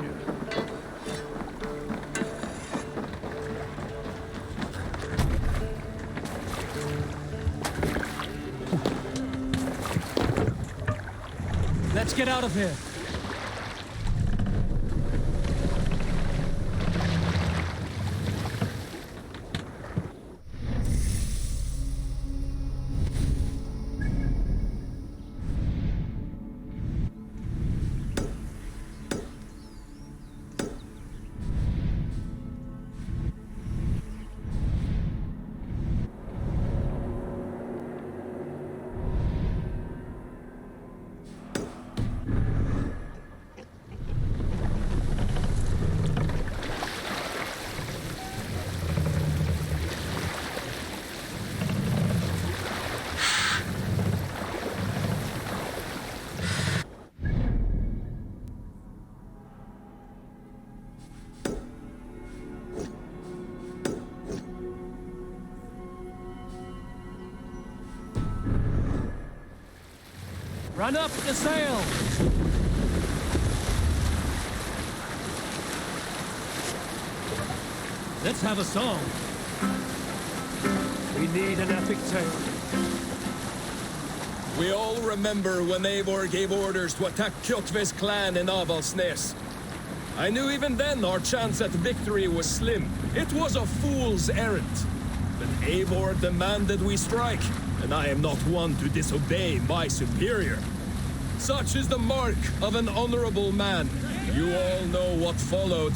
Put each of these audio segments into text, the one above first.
you. Let's get out of here. Run up the sail! Let's have a song. We need an epic tale. We all remember when Eivor gave orders to attack Kjotve's clan in Avaldsnes. I knew even then our chance at victory was slim. It was a fool's errand. But Eivor demanded we strike, and I am not one to disobey my superior. Such is the mark of an honorable man. You all know what followed.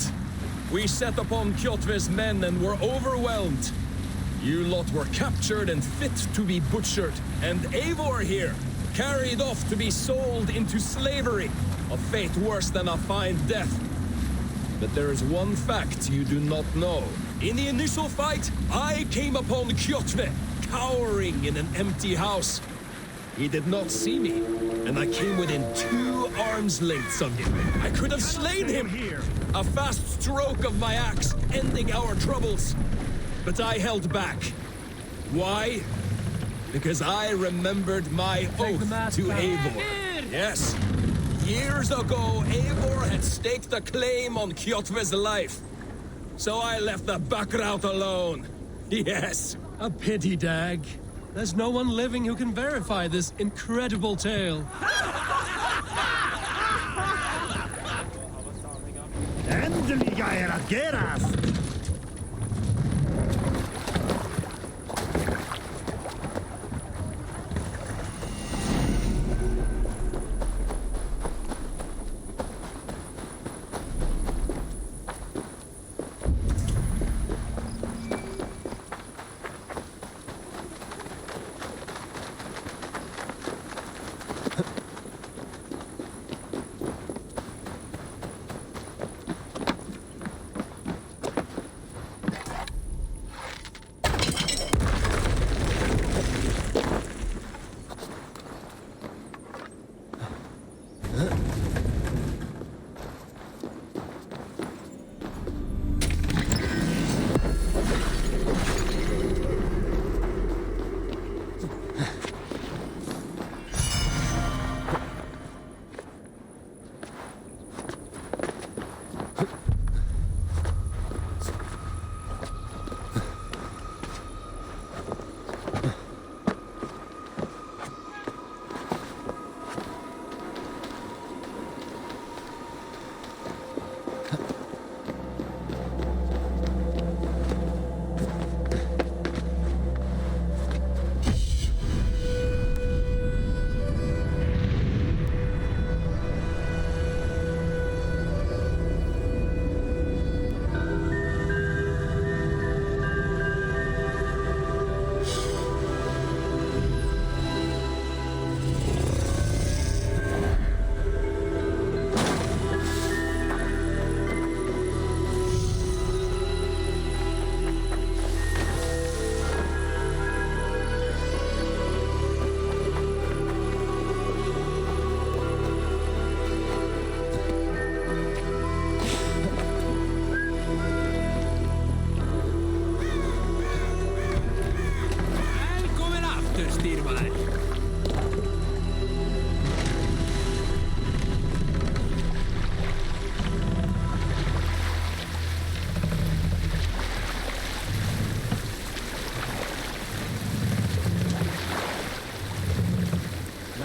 We set upon Kjotve's men and were overwhelmed. You lot were captured and fit to be butchered, and Eivor here, carried off to be sold into slavery, a fate worse than a fine death. But there is one fact you do not know. In the initial fight, I came upon Kjotve, cowering in an empty house. He did not see me, and I came within 2 arms lengths of him. I could have slain him here. A fast stroke of my axe, ending our troubles. But I held back. Why? Because I remembered my oath to Eivor. Yes. Years ago, Eivor had staked a claim on Kjotve's life. So I left the Bakraut alone. Yes. A pity, Dag. There's no one living who can verify this incredible tale. Endelig er att geras!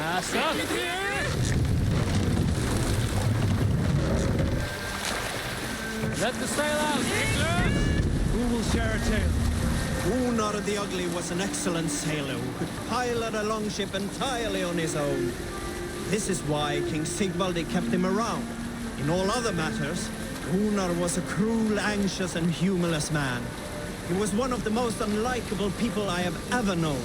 Stop! Let the sail out! Who will share a tale? Gunnar the Ugly was an excellent sailor who could pilot a longship entirely on his own. This is why King Sigvaldi kept him around. In all other matters, Gunnar was a cruel, anxious and humorless man. He was one of the most unlikable people I have ever known.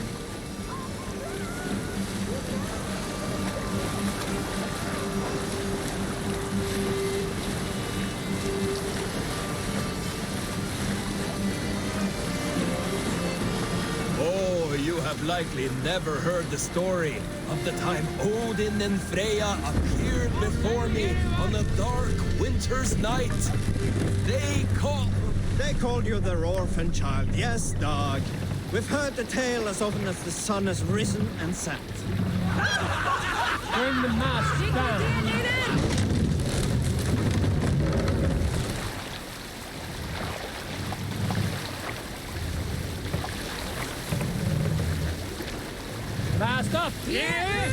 You have likely never heard the story of the time Odin and Freya appeared before me on a dark winter's night. They called you their orphan child, yes, dog. We've heard the tale as often as the sun has risen and set. Bring the mast down! Mast up! Yeah!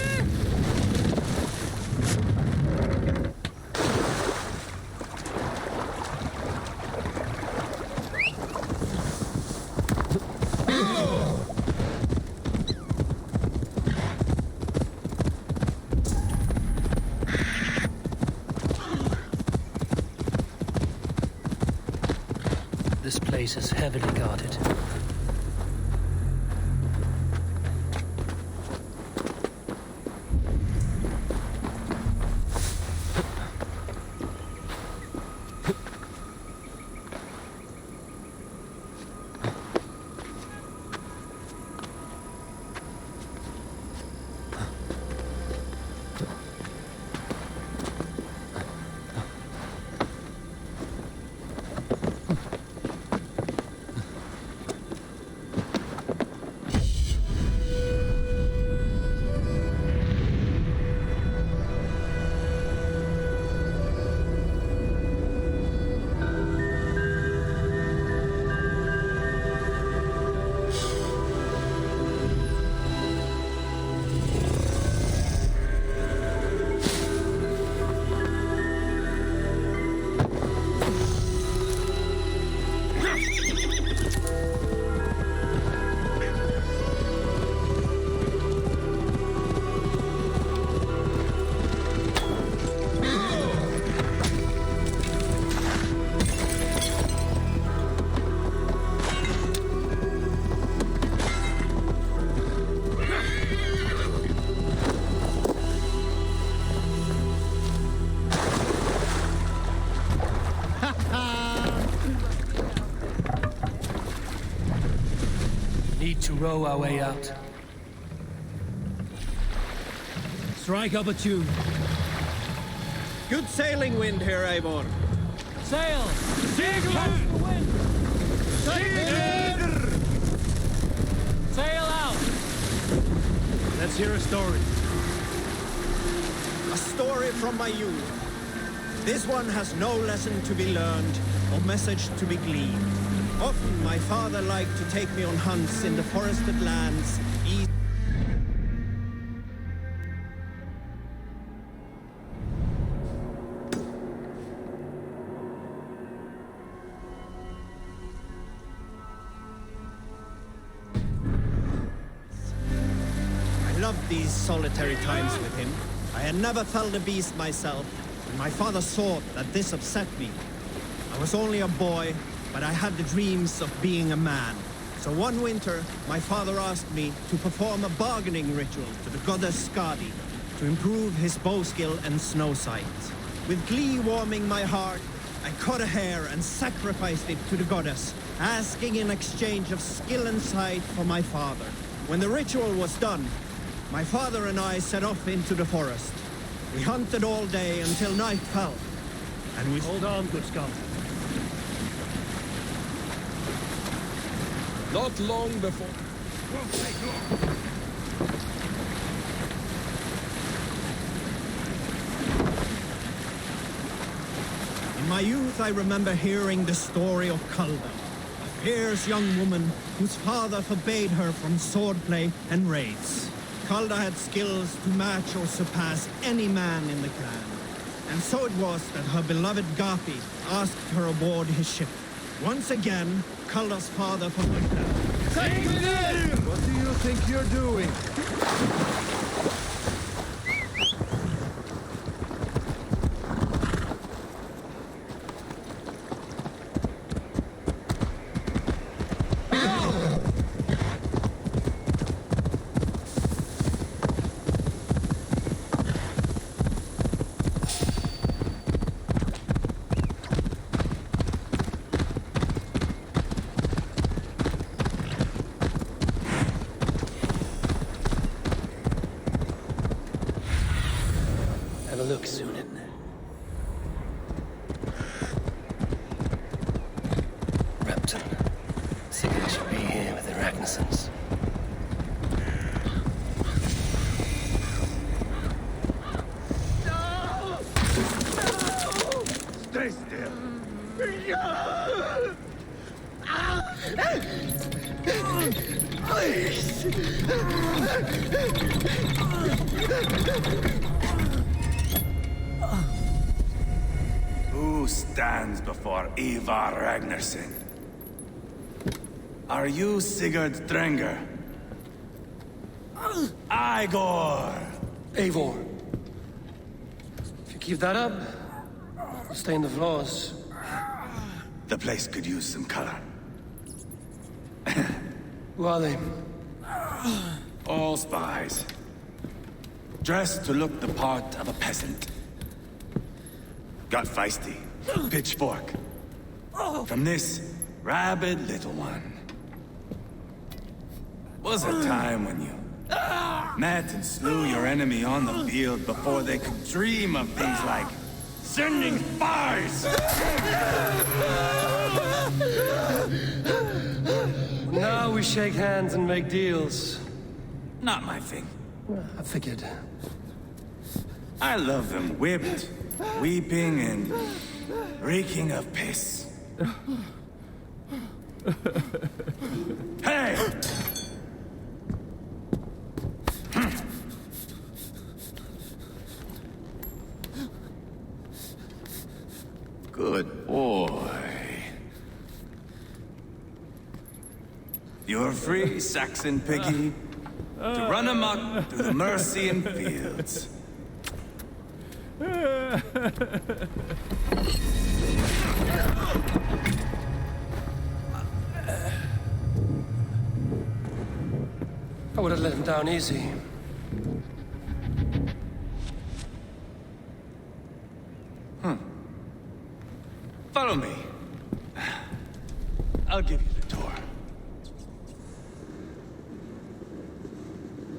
This place is heavily guarded. To row our way out. Strike up a tune. Good sailing wind here, Eivor. Sail! Catch the wind! Sail out! Let's hear a story. A story from my youth. This one has no lesson to be learned or message to be gleaned. Often my father liked to take me on hunts in the forested lands east. I loved these solitary times with him. I had never felt a beast myself, and my father thought that this upset me. I was only a boy, but I had the dreams of being a man. So one winter, my father asked me to perform a bargaining ritual to the goddess Skadi to improve his bow skill and snow sight. With glee warming my heart, I cut a hare and sacrificed it to the goddess, asking in exchange of skill and sight for my father. When the ritual was done, my father and I set off into the forest. We hunted all day until night fell, and we... Hold on, good Scott. Not long before. In my youth, I remember hearing the story of Kalda, a fierce young woman whose father forbade her from swordplay and raids. Kalda had skills to match or surpass any man in the clan. And so it was that her beloved Gapi asked her aboard his ship. Once again, Kalda's father forbid that. What do you think you're doing? Have a look soon. Repton. Sigurd should be here with the Ragnarsons. Stay still. Who stands before Eivor Ragnarsson? Are you Sigurd Trgggrd? Eivor! Eivor. If you keep that up, I'll stain the floors. The place could use some color. Who are they? All spies. Dressed to look the part of a peasant. Got feisty. Pitchfork. From this rabid little one. Was a time when you met and slew your enemy on the field before they could dream of things like sending spies! Now we shake hands and make deals. Not my thing. I figured. I love them whipped, weeping, and reeking of piss. Hey! Good boy. You're free, Saxon piggy, to run amok through the Mercian fields. I would have let him down easy. Follow me. I'll give you the tour.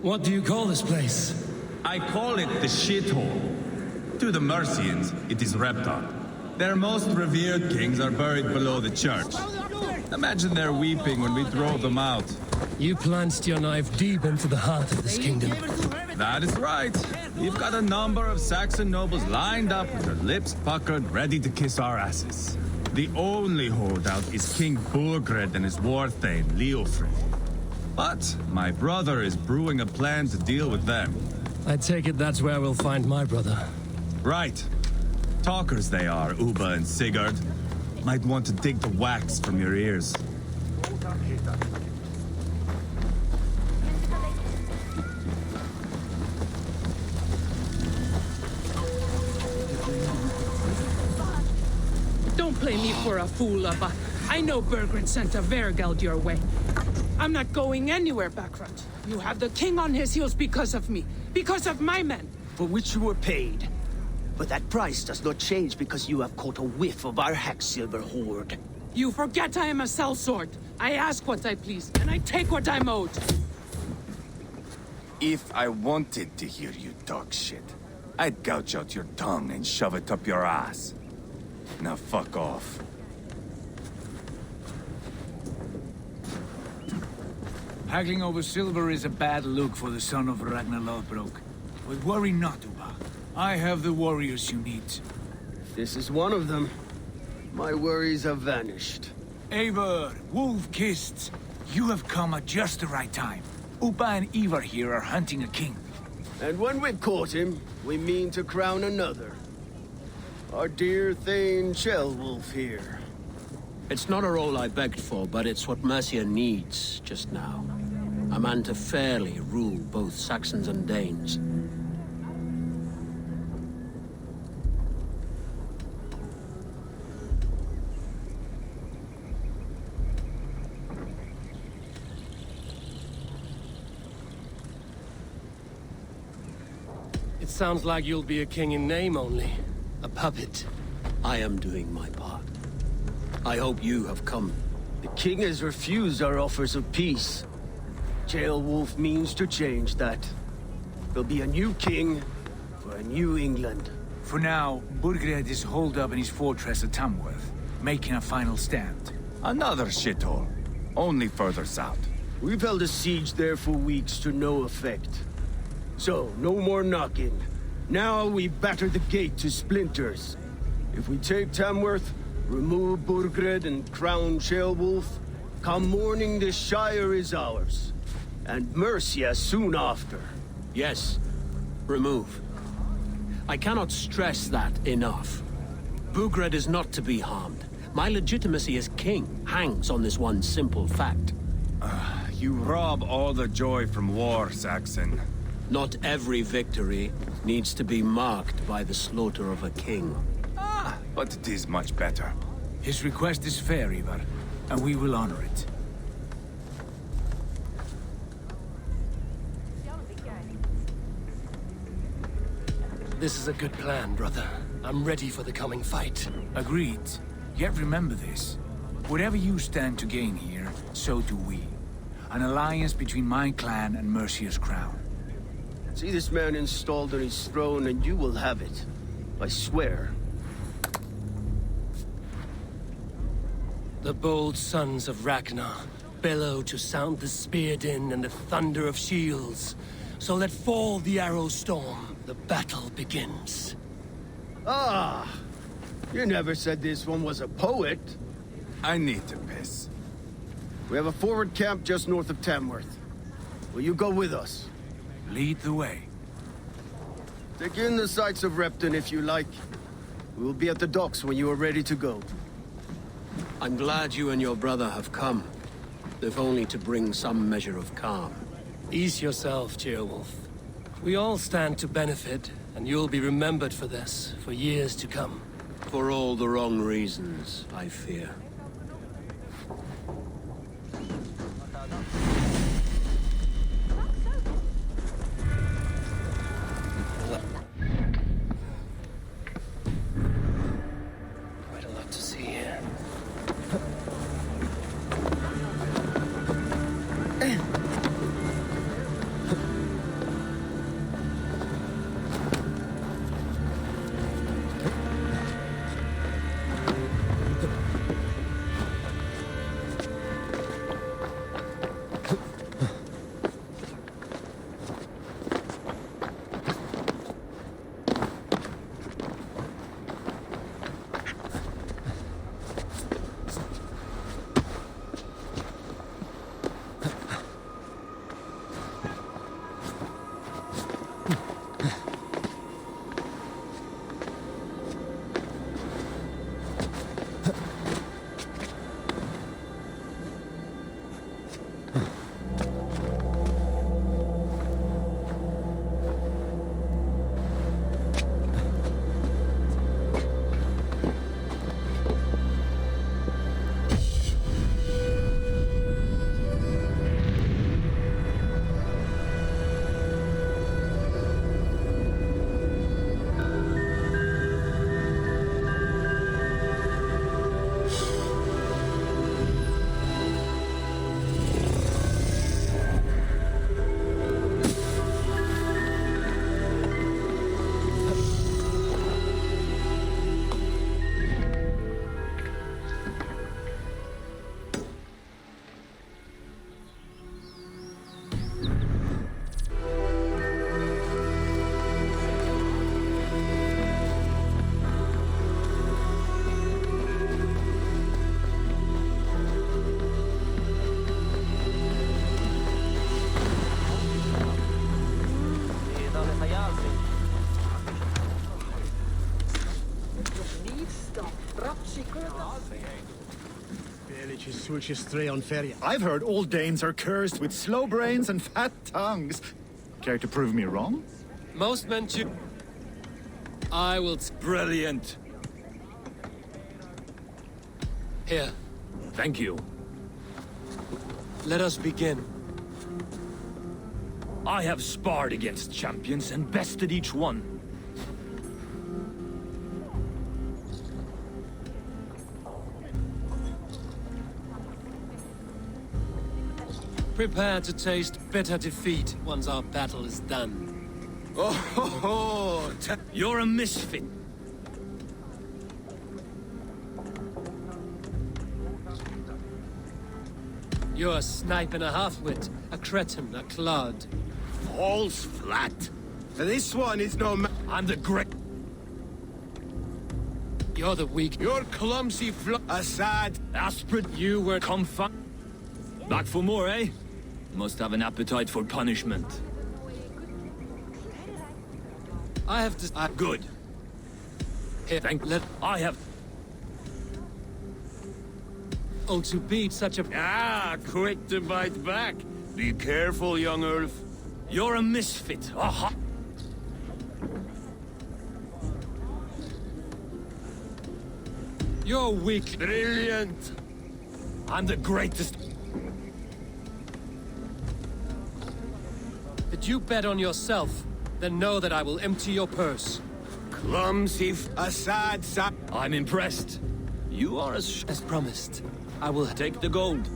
What do you call this place? I call it the shithole. To the Mercians, it is Repton. Their most revered kings are buried below the church. Imagine their weeping when we drove them out. You plunged your knife deep into the heart of this kingdom. That is right. We've got a number of Saxon nobles lined up with their lips puckered, ready to kiss our asses. The only holdout is King Trgggrd and his war thane, Leofric. But my brother is brewing a plan to deal with them. I take it that's where we'll find my brother. Right. Talkers they are, Uba and Sigurd. Might want to dig the wax from your ears. Don't play me for a fool, Abba. I know Trgggrd sent a Vergeld your way. I'm not going anywhere, Backrot. You have the king on his heels because of me. Because of my men. For which you were paid. But that price does not change because you have caught a whiff of our Hacksilver hoard. You forget I am a sellsword. I ask what I please, and I take what I'm owed. If I wanted to hear you talk shit, I'd gouge out your tongue and shove it up your ass. Now fuck off. Haggling over silver is a bad look for the son of Ragnar Lothbrok. But worry not, Uba. I have the warriors you need. This is one of them. My worries have vanished. Eivor, Wolf-Kissed, you have come at just the right time. Upa and Eivor here are hunting a king. And when we've caught him, we mean to crown another. Our dear Thane Ceolwulf here. It's not a role I begged for, but it's what Mercia needs just now. A man to fairly rule both Saxons and Danes. It sounds like you'll be a king in name only. A puppet. I am doing my part. I hope you have come. The king has refused our offers of peace. Ceolwulf means to change that. There'll be a new king for a new England. For now, Burgred is holed up in his fortress at Tamworth, making a final stand. Another shithole. Only further south. We've held a siege there for weeks to no effect. So, no more knocking. Now we batter the gate to splinters. If we take Tamworth, remove Burgred and crown Ceolwulf, come morning the Shire is ours. And Mercia soon after. Yes, remove. I cannot stress that enough. Burgred is not to be harmed. My legitimacy as king hangs on this one simple fact. You rob all the joy from war, Saxon. Not every victory needs to be marked by the slaughter of a king. But it is much better. His request is fair, Eivor, and we will honor it. This is a good plan, brother. I'm ready for the coming fight. Agreed. Yet remember this. Whatever you stand to gain here, so do we. An alliance between my clan and Mercia's crown. See this man installed on his throne and you will have it. I swear. The bold sons of Ragnar bellow to sound the spear din and the thunder of shields. So let fall the arrow storm. The battle begins. Ah! You never said this one was a poet. I need to piss. We have a forward camp just north of Tamworth. Will you go with us? Lead the way. Take in the sights of Repton if you like. We will be at the docks when you are ready to go. I'm glad you and your brother have come, if only to bring some measure of calm. Ease yourself, Ceolwulf. We all stand to benefit, and you'll be remembered for this, for years to come. For all the wrong reasons, I fear. Quite a lot to see here. switch stray on Feria. I've heard all Danes are cursed with slow brains and fat tongues. Care to prove me wrong? Most men I will... Brilliant. Here. Thank you. Let us begin. I have sparred against champions and bested each one. Prepare to taste bitter defeat once our battle is done. Oh, ho, ho. You're a misfit. You're a snipe and a half-wit, a cretin, a clod. Falls flat. This one is no ma- I'm the great... You're the weak... You're clumsy Assad. Aspirate, you were Back for more, eh? Must have an appetite for punishment. I have to... Good. Here, I have... Oh, to beat such a... Quick to bite back. Be careful, young Ulf. You're a misfit. Aha! You're weak. Brilliant. I'm the greatest. Did you bet on yourself? Then know that I will empty your purse. Clumsy Assad. I'm impressed. You are as promised. I will take the gold.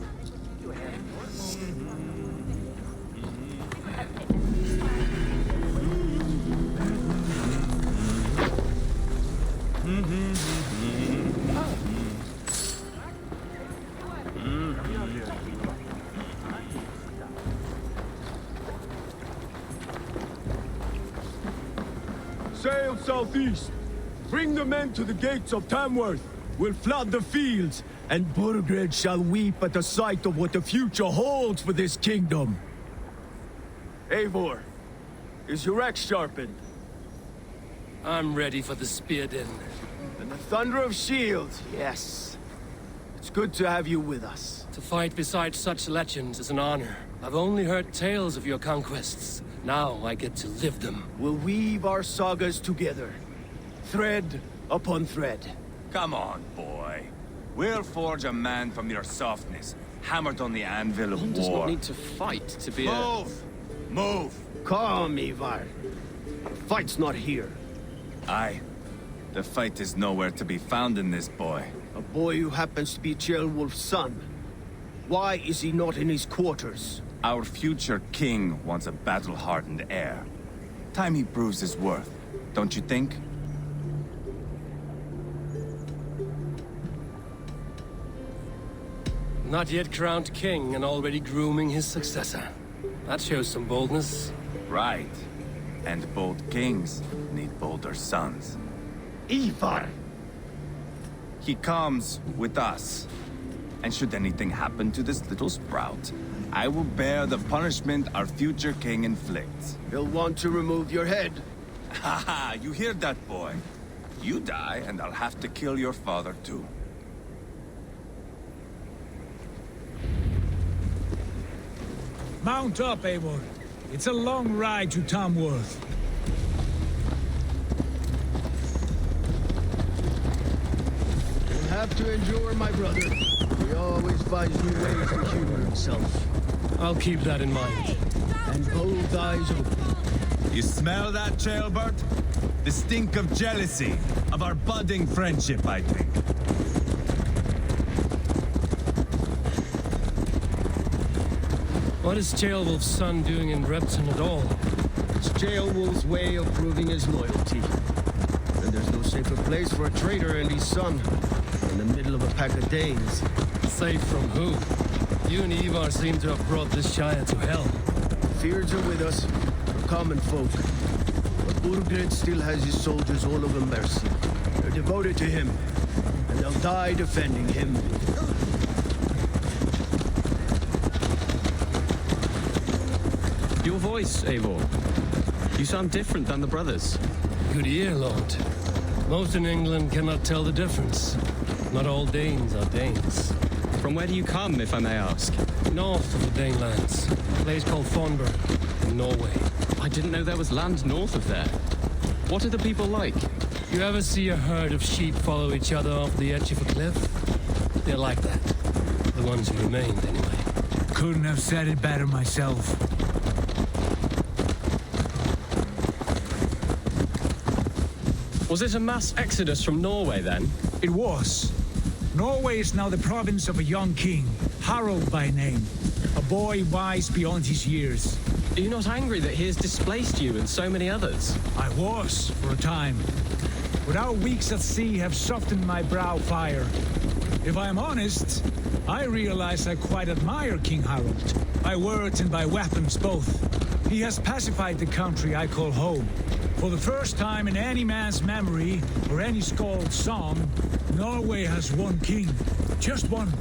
Sail southeast. Bring the men to the gates of Tamworth. We'll flood the fields, and Trgggrd shall weep at the sight of what the future holds for this kingdom. Eivor, is your axe sharpened? I'm ready for the spear din. And the thunder of shields, yes. It's good to have you with us. To fight beside such legends is an honor. I've only heard tales of your conquests. Now I get to live them. We'll weave our sagas together, thread upon thread. Come on, boy. We'll forge a man from your softness, hammered on the anvil of war. One does not need to fight to be Move! Move! Calm, Eivor. The fight's not here. Aye. The fight is nowhere to be found in this boy. A boy who happens to be Ceolwulf's son. Why is he not in his quarters? Our future king wants a battle-hardened heir. Time he proves his worth, don't you think? Not yet crowned king and already grooming his successor. That shows some boldness. Right. And bold kings need bolder sons. Eivor! He comes with us. And should anything happen to this little sprout, I will bear the punishment our future king inflicts. He'll want to remove your head. Haha, you hear that, boy? You die, and I'll have to kill your father, too. Mount up, Eivor. It's a long ride to Tamworth. You'll have to endure, my brother. He always finds new ways to humor himself. I'll keep that in mind. And both eyes open. You smell that, Trgggrd? The stink of jealousy, of our budding friendship, I think. What is Ceolwulf's son doing in Repton at all? It's Ceolwulf's way of proving his loyalty. And there's no safer place for a traitor and his son in the middle of a pack of Danes. Safe from who? You and Eivor seem to have brought this Shire to hell. Fears are with us, we're common folk. But Trgggrd still has his soldiers all over mercy. They're devoted to him, and they'll die defending him. Your voice, Eivor. You sound different than the brothers. Good ear, Lord. Most in England cannot tell the difference. Not all Danes are Danes. From where do you come, if I may ask? North of the Danelands. A place called Thornburg, in Norway. I didn't know there was land north of there. What are the people like? You ever see a herd of sheep follow each other off the edge of a cliff? They're like that. The ones who remained, anyway. Couldn't have said it better myself. Was it a mass exodus from Norway, then? It was. Norway is now the province of a young king, Harald by name. A boy wise beyond his years. Are you not angry that he has displaced you and so many others? I was, for a time. But our weeks at sea have softened my brow fire. If I am honest, I realize I quite admire King Harald. By words and by weapons both. He has pacified the country I call home. For the first time in any man's memory, or any skald's song, Norway has one king. Just one.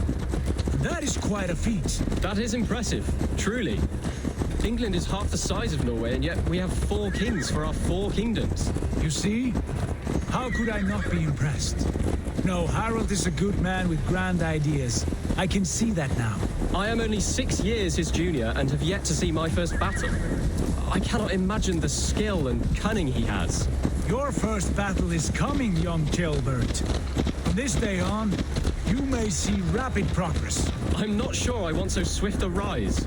And that is quite a feat. That is impressive, truly. England is half the size of Norway, and yet we have 4 kings for our 4 kingdoms. You see? How could I not be impressed? No, Harald is a good man with grand ideas. I can see that now. I am only 6 years his junior and have yet to see my first battle. I cannot imagine the skill and cunning he has. Your first battle is coming, young Trgggrd. From this day on, you may see rapid progress. I'm not sure I want so swift a rise.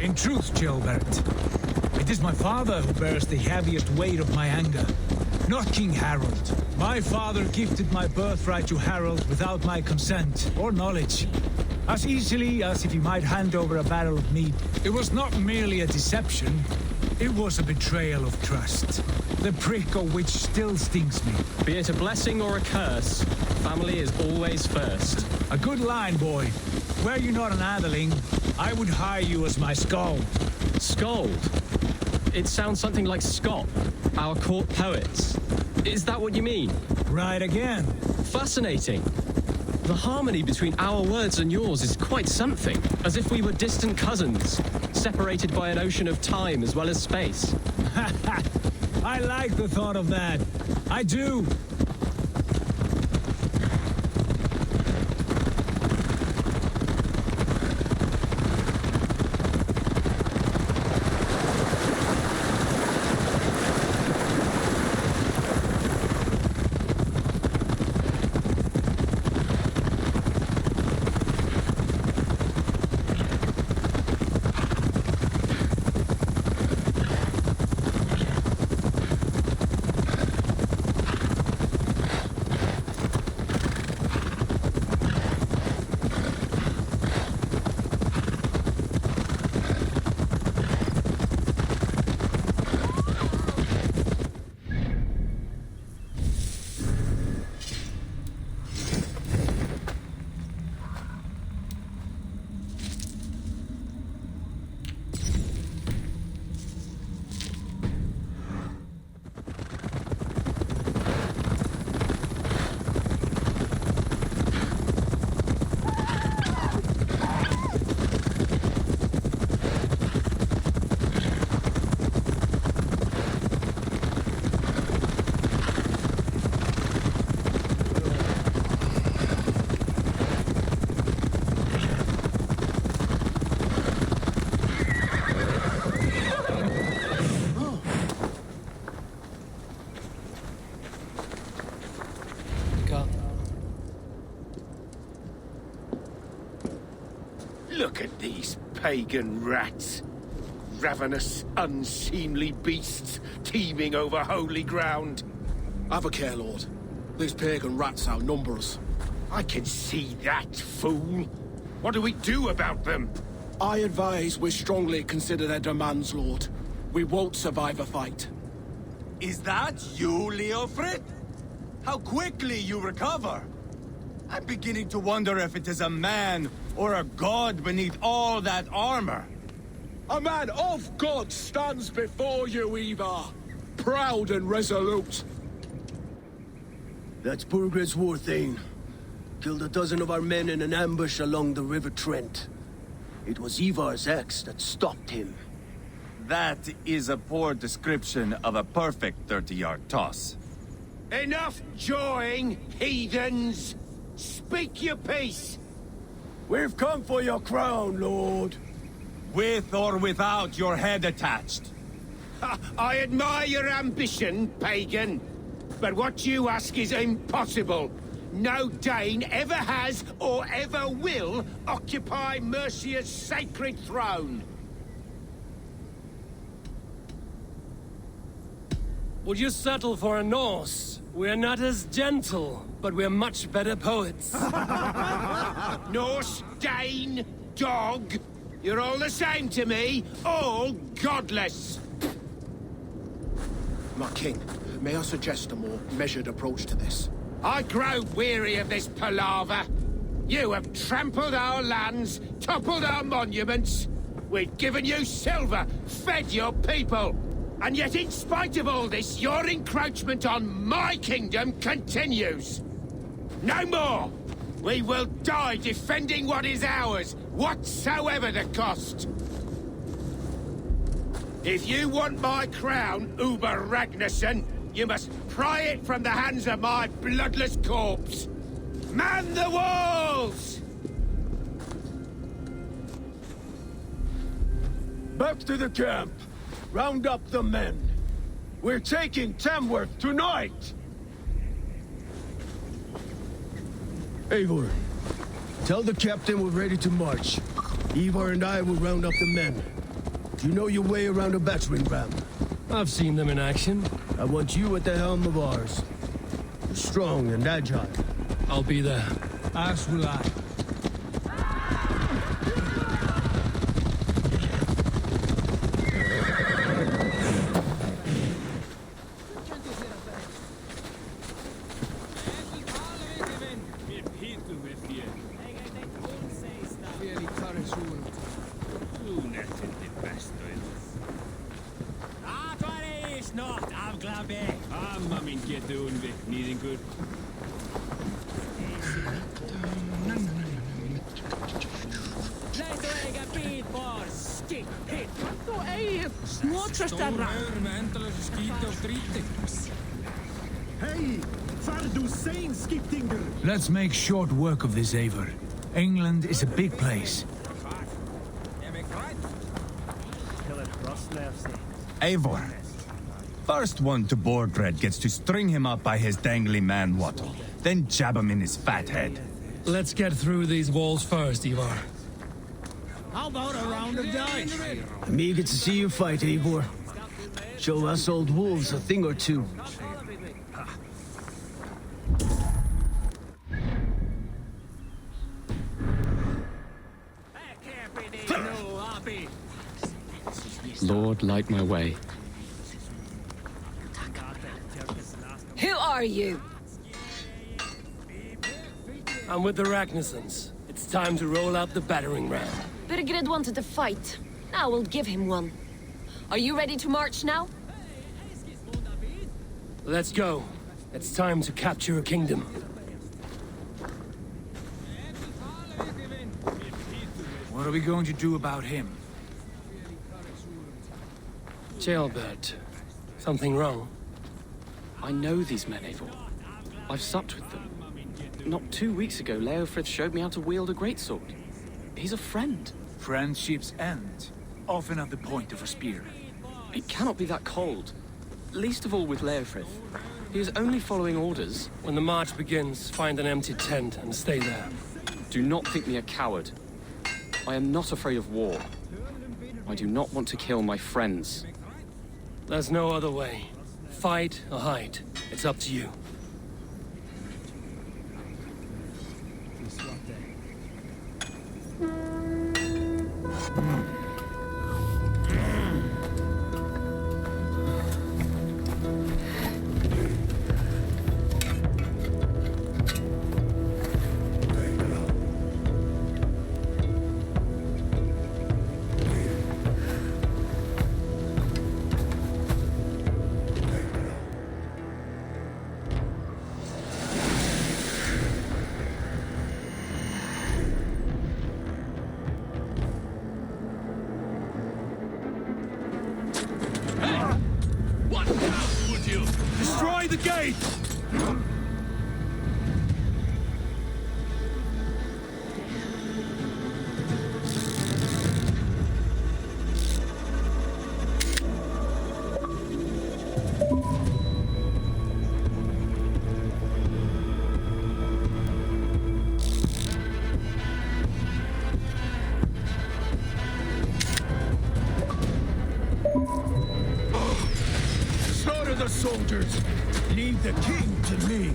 In truth, Trgggrd, it is my father who bears the heaviest weight of my anger, not King Harald. My father gifted my birthright to Harald without my consent or knowledge. As easily as if he might hand over a barrel of meat. It was not merely a deception, it was a betrayal of trust. The prick of which still stings me. Be it a blessing or a curse, family is always first. A good line, boy. Were you not an atheling, I would hire you as my skald. Skald? It sounds something like Scott, our court poets. Is that what you mean? Right again. Fascinating. The harmony between our words and yours is quite something. As if we were distant cousins, separated by an ocean of time as well as space. I like the thought of that. I do. Look at these pagan rats. Ravenous, unseemly beasts teeming over holy ground. Have a care, Lord. These pagan rats outnumber us. I can see that, fool. What do we do about them? I advise we strongly consider their demands, Lord. We won't survive a fight. Is that you, Leofrid? How quickly you recover! I'm beginning to wonder if it is a man or a god beneath all that armor. A man of God stands before you, Eivor. Proud and resolute. That's Burgred's war thane. Killed a dozen of our men in an ambush along the River Trent. It was Eivor's axe that stopped him. That is a poor description of a perfect 30-yard toss. Enough jawing, heathens! Speak your piece! We've come for your crown, Lord. With or without your head attached. I admire your ambition, pagan. But what you ask is impossible. No Dane ever has or ever will occupy Mercia's sacred throne. Would you settle for a Norse? We're not as gentle, but we're much better poets. Norse, Dane, dog. You're all the same to me. All godless. My king, may I suggest a more measured approach to this? I grow weary of this palaver. You have trampled our lands, toppled our monuments. We've given you silver, fed your people. And yet, in spite of all this, your encroachment on my kingdom continues. No more! We will die defending what is ours, whatsoever the cost. If you want my crown, Uber Ragnarsson, you must pry it from the hands of my bloodless corpse. Man the walls! Back to the camp. Round up the men. We're taking Tamworth tonight! Eivor, Tell the captain we're ready to march. Eivor and I will round up the men. Do you know your way around a battering ram? I've seen them in action. I want you at the helm of ours. You're strong and agile. I'll be there. As will I. Let's make short work of this, Eivor. England is a big place. Eivor. First one to Brotherhood gets to string him up by his dangly man-wattle, then jab him in his fat head. Let's get through these walls first, Eivor. How about a round of dice? I'm eager to see you fight, Eivor. Show us old wolves a thing or two. Lord, light my way. Who are you? I'm with the Ragnarsons. It's time to roll out the battering ram. Trgggrd wanted to fight. Now we'll give him one. Are you ready to march now? Let's go. It's time to capture a kingdom. What are we going to do about him? Trgggrd. Something wrong? I know these men, Eivor. I've supped with them. Not 2 weeks ago, Leofrith showed me how to wield a greatsword. He's a friend. Friendships end, often at the point of a spear. It cannot be that cold. Least of all with Leofrith. He is only following orders. When the march begins, find an empty tent and stay there. Do not think me a coward. I am not afraid of war. I do not want to kill my friends. There's no other way. Fight or hide. It's up to you. Destroy the gate! Slaughter the soldiers! Leave the king to me!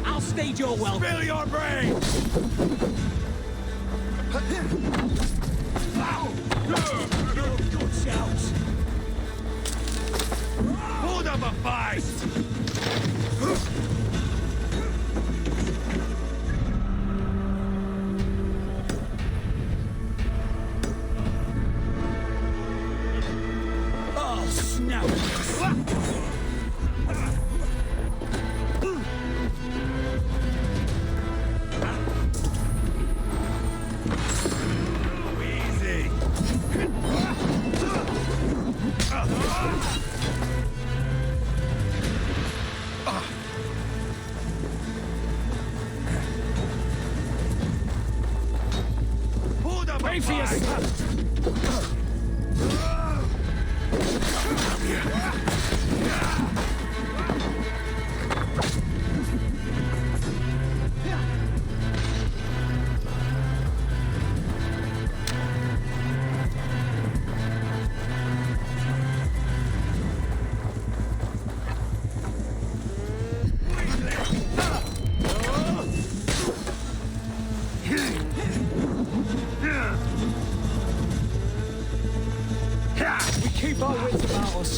I'll stage your welcome. Spill your brains! Good shout. Hold up a fight! Oh, snap. Easy! Hold up a fight! We keep our wits about us.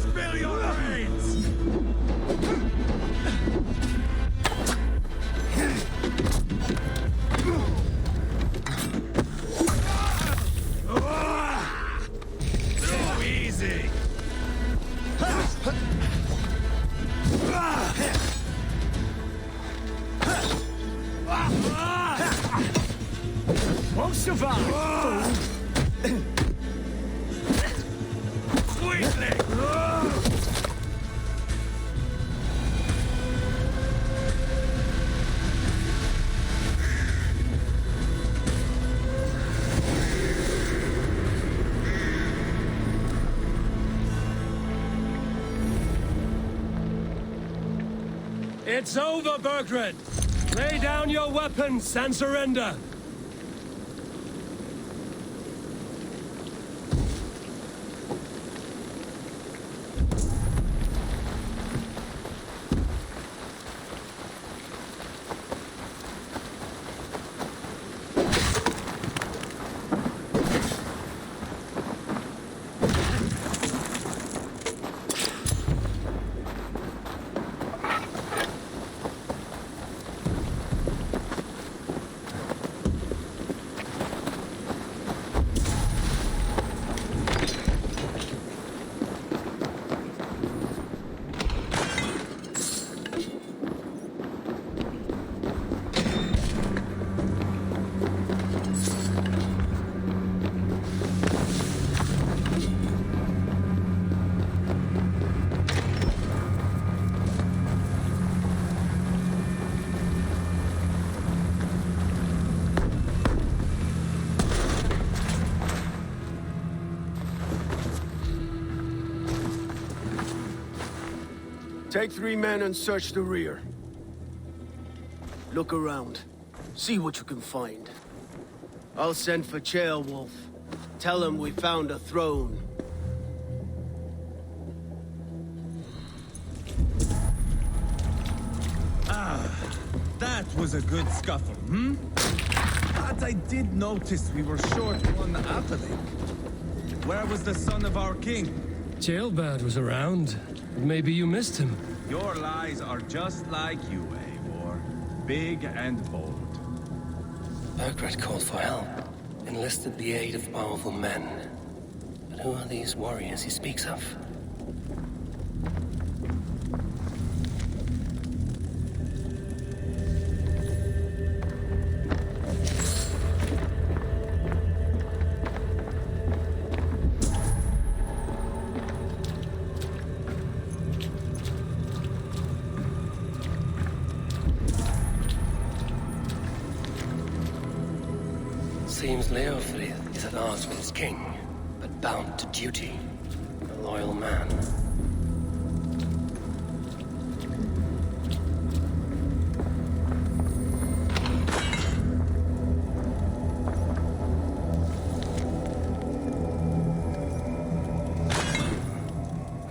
Spill your brains! Too easy! Won't survive. Sweetly! It's over, Trgggrd. Lay down your weapons and surrender. Take 3 men and search the rear. Look around. See what you can find. I'll send for Ceolwulf. Tell him we found a throne. That was a good scuffle, hmm? But I did notice we were short one athelink. Where was the son of our king? Ceolbad was around. Maybe you missed him. Your lies are just like you, Eivor. Big and bold. Trgggrd called for help. Enlisted the aid of powerful men. But who are these warriors he speaks of? Seems Leofrith is at odds with his king, but bound to duty. A loyal man.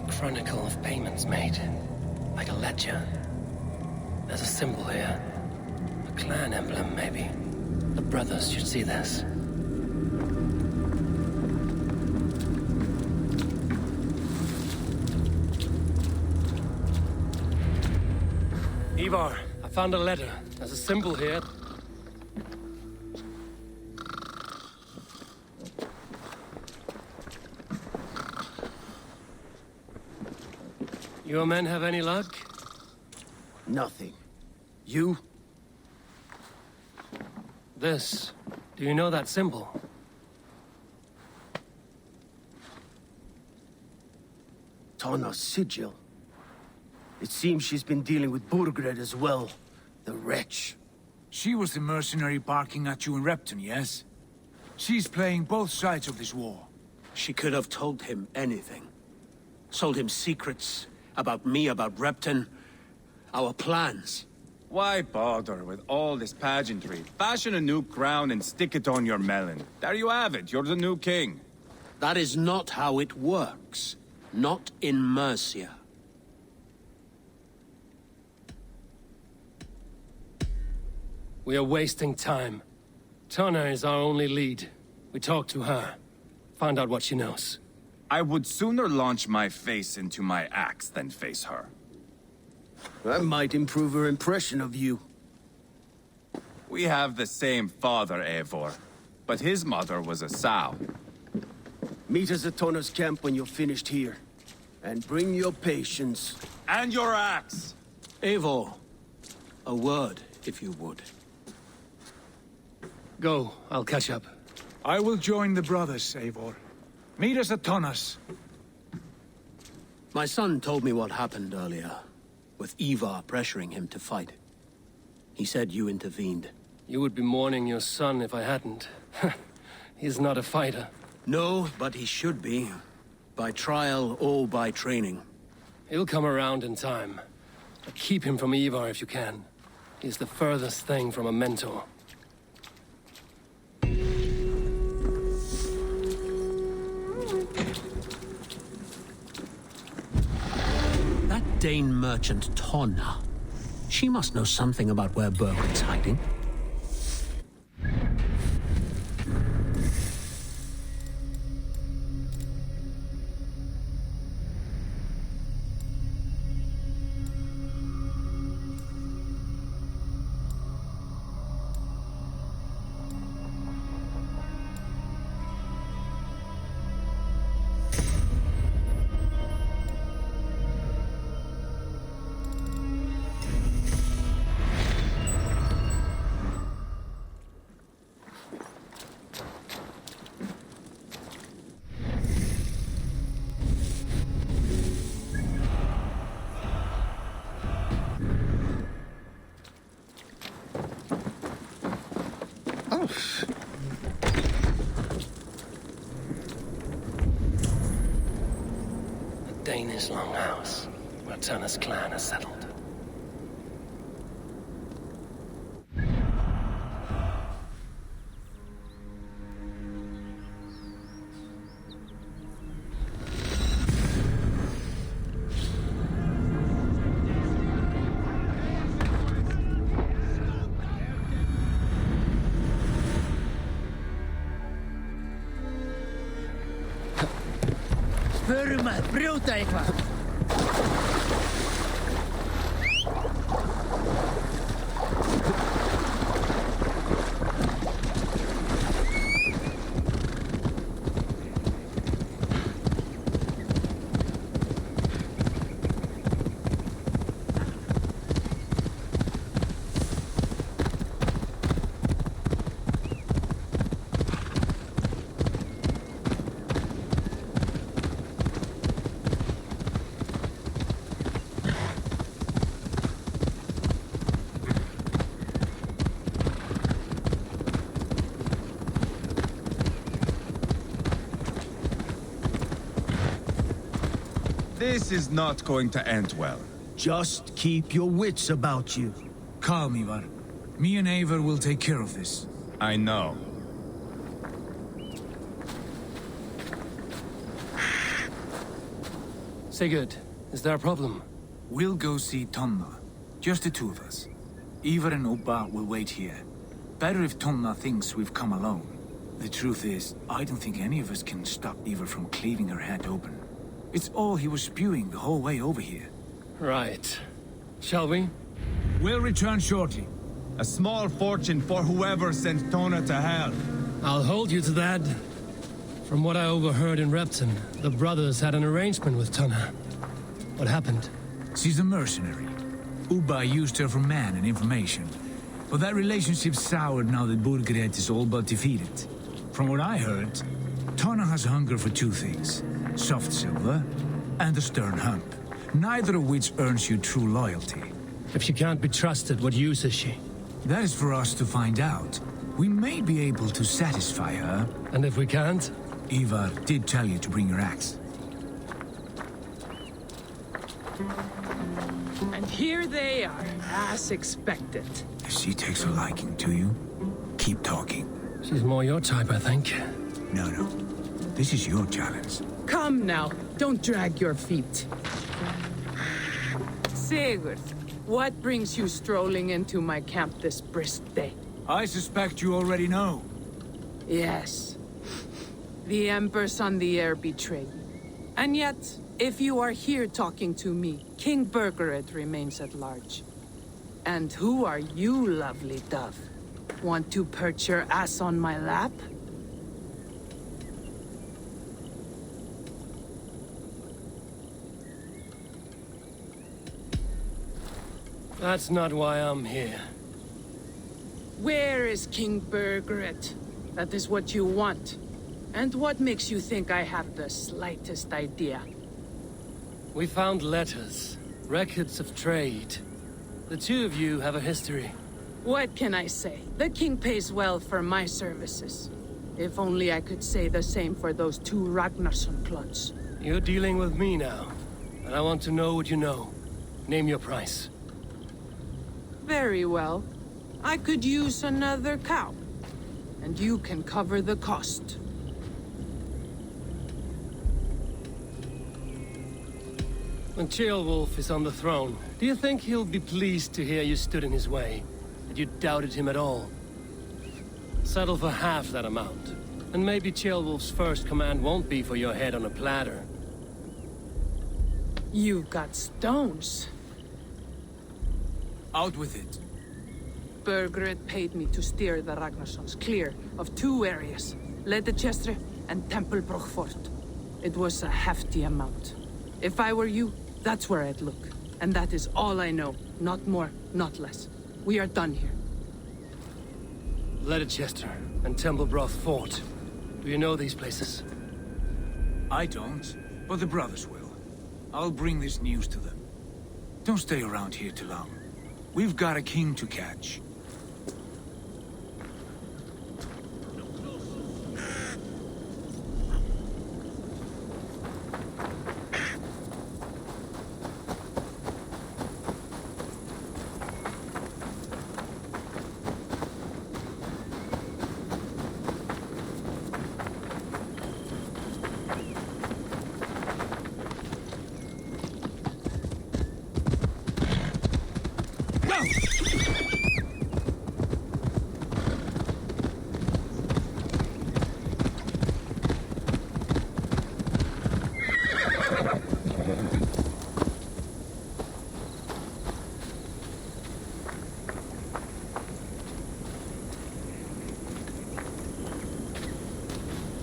A chronicle of payments made, like a ledger. There's a symbol here. A clan emblem, maybe. The brothers should see this. Eivor, I found a letter. There's a symbol here. Your men have any luck? Nothing. You? This. Do you know that symbol? Tana's sigil. It seems she's been dealing with Brotherhood as well. The wretch. She was the mercenary barking at you in Repton, yes? She's playing both sides of this war. She could have told him anything. Sold him secrets about me, about Repton, our plans. Why bother with all this pageantry? Fashion a new crown and stick it on your melon. There you have it, you're the new king. That is not how it works. Not in Mercia. We are wasting time. Tana is our only lead. We talk to her. Find out what she knows. I would sooner launch my face into my axe than face her. That might improve her impression of you. We have the same father, Eivor, but his mother was a sow. Meet us at Tana's camp when you're finished here. And bring your patience. And your axe! Eivor, a word, if you would. Go, I'll catch up. I will join the brothers, Eivor. Meet us at Tana's. My son told me what happened earlier, with Eivor pressuring him to fight. He said you intervened. You would be mourning your son if I hadn't. He's not a fighter. No, but he should be. By trial or by training. He'll come around in time. But keep him from Eivor if you can. He's the furthest thing from a mentor. That Dane merchant Tonna. She must know something about where Bergred's hiding. Danish longhouse, where what Tanna's clan has settled. Spörum að brjóta eitthvað. This is not going to end well. Just keep your wits about you. Calm, Eivor. Me and Eivor will take care of this. I know. Trgggrd, is there a problem? We'll go see Tonna. Just the two of us. Eivor and Ubba will wait here. Better if Tonna thinks we've come alone. The truth is, I don't think any of us can stop Eivor from cleaving her head open. It's all he was spewing the whole way over here. Right. Shall we? We'll return shortly. A small fortune for whoever sent Tonna to hell. I'll hold you to that. From what I overheard in Repton, the brothers had an arrangement with Tonna. What happened? She's a mercenary. Ubba used her for man and information. But that relationship soured now that Trgggrd is all but defeated. From what I heard, Tonna has hunger for two things. Soft silver and a stern hump. Neither of which earns you true loyalty. If she can't be trusted, what use is she? That is for us to find out. We may be able to satisfy her. And if we can't? Eivor did tell you to bring your axe. And here they are, as expected. If she takes a liking to you, keep talking. She's more your type, I think. No. This is your challenge. Come now, don't drag your feet. Trgggrd, what brings you strolling into my camp this brisk day? I suspect you already know. Yes. The Emperor's on the air betrayed me. And yet, if you are here talking to me, King Trgggrd remains at large. And who are you, lovely dove? Want to perch your ass on my lap? That's not why I'm here. Where is King Trgggrd? That is what you want. And what makes you think I have the slightest idea? We found letters, records of trade. The two of you have a history. What can I say? The king pays well for my services. If only I could say the same for those two Ragnarsson clods. You're dealing with me now, and I want to know what you know. Name your price. Very well. I could use another cow. And you can cover the cost. When Ceolwulf is on the throne, do you think he'll be pleased to hear you stood in his way? That you doubted him at all? Settle for half that amount. And maybe Ceolwulf's first command won't be for your head on a platter. You've got stones. Out with it. Trgggrd paid me to steer the Ragnarssons clear of two areas, Ledechestre and Temple Fort. It was a hefty amount. If I were you, that's where I'd look. And that is all I know. Not more, not less. We are done here. Ledechestre and Temple Fort. Do you know these places? I don't, but the brothers will. I'll bring this news to them. Don't stay around here too long. We've got a king to catch.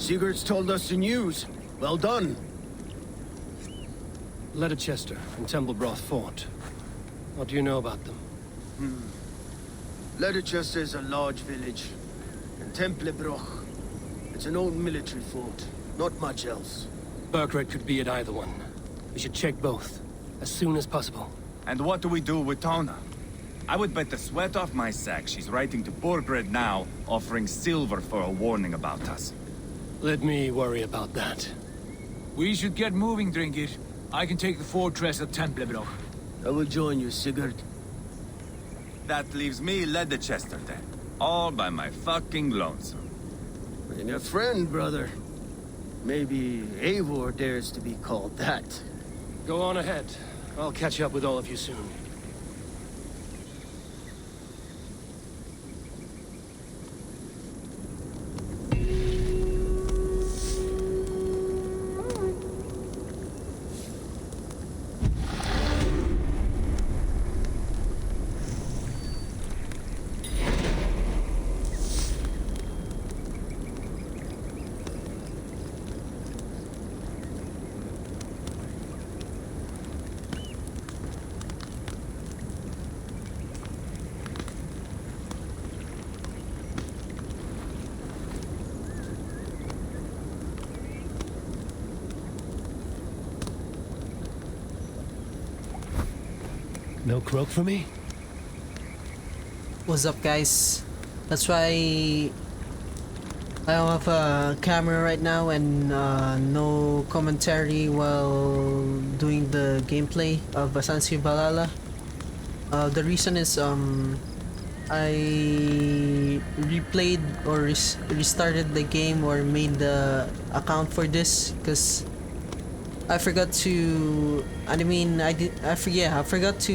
Sigurd's told us the news. Well done. Leicester and Templebroth fought. What do you know about them? Leicester is a large village. And Templebroch, it's an old military fort. Not much else. Burgred could be at either one. We should check both, as soon as possible. And what do we do with Tona? I would bet the sweat off my sack she's writing to Trgggrd now, offering silver for a warning about us. Let me worry about that. We should get moving, Trgggrd. I can take the fortress of Templerbroch. I will join you, Sigurd. That leaves me Leicester then. All by my fucking lonesome. And a friend, brother. Maybe Eivor dares to be called that. Go on ahead. I'll catch up with all of you soon. No croak for me? What's up, guys? That's why I don't have a camera right now and no commentary while doing the gameplay of Assassins Creed Valhalla. The reason is I replayed or restarted the game or made the account for this because I forgot to. I forgot to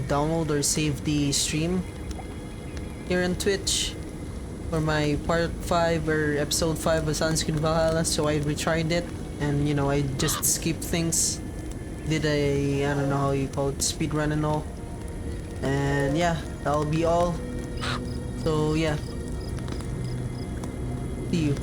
download or save the stream here on Twitch for my part 5 or episode 5 of Assassins Creed Valhalla. So I retried it, and you know, I just skipped things. Did I don't know how you call it, speed run and all. And yeah, that'll be all. So yeah, see you.